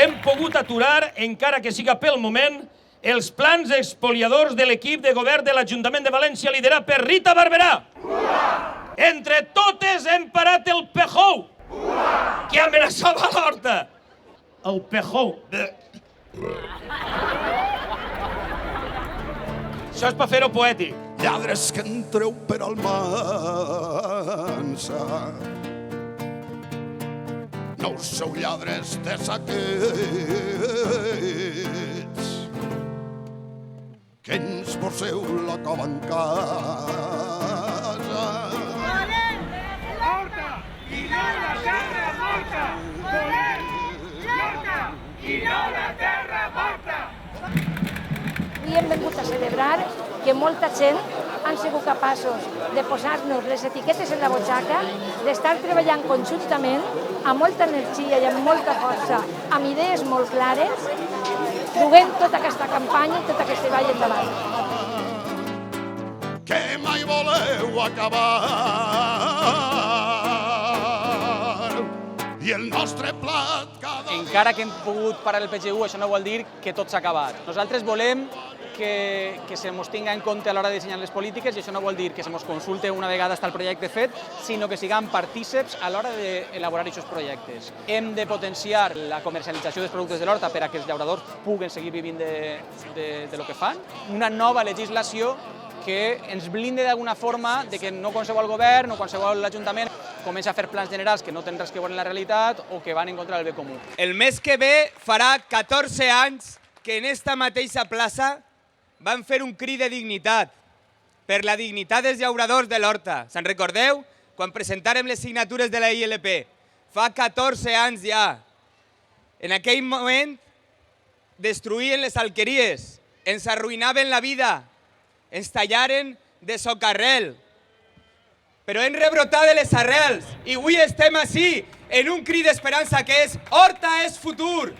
hem pogut aturar, encara que siga pel moment, els plans expoliadors de l'equip de govern de l'Ajuntament de València liderat per Rita Barberà. Entre totes hem parat el Pejou, que amenaçava l'Horta. El Pejou. Això és per fer-ho poètic. Lladres que entreu per Almansa, no us sou lladres de saquets, que ens poseu la cova en casa. Volem l'Horta i no la terra morta! Volem l'Horta i no la terra morta! Avui hem vengut a celebrar que molta gent han sigut capaços de posar-nos les etiquetes en la butxaca, d'estar treballant conjuntament amb molta energia i amb molta força, amb idees molt clares, duent tota aquesta campanya i tot aquest treball endavant. Que mai voleu acabar i el nostre plat cada Encara que hem pogut parar el PGU, això no vol dir que tot s'ha acabat. Nosaltres volem que se mos tinga en compte a l'hora de dissenyar les polítiques i això no vol dir que se mos consulte una vegada està el projecte fet, sinó que siguem partíceps a l'hora d'elaborar aquests projectes. Hem de potenciar la comercialització dels productes de l'horta per a que els llauradors puguen seguir vivint de lo que fan. Una nova legislació que ens blinde d'alguna forma de que no qualsevol govern o qualsevol ajuntament comença a fer plans generals que no tenen res que veure en la realitat o que van en contra del bé comú. El mes que ve farà 14 anys que en esta mateixa plaça van fer un crit de dignitat per la dignitat dels llauradors de l'Horta. Se'n recordeu? Quan presentàrem les signatures de la ILP. Fa 14 anys ja. En aquell moment destruïen les alqueries, ens arruïnaven la vida, ens tallaren de socarrel. Però hem rebrotat de les arrels i avui estem ací en un crit d'esperança que és Horta és futur.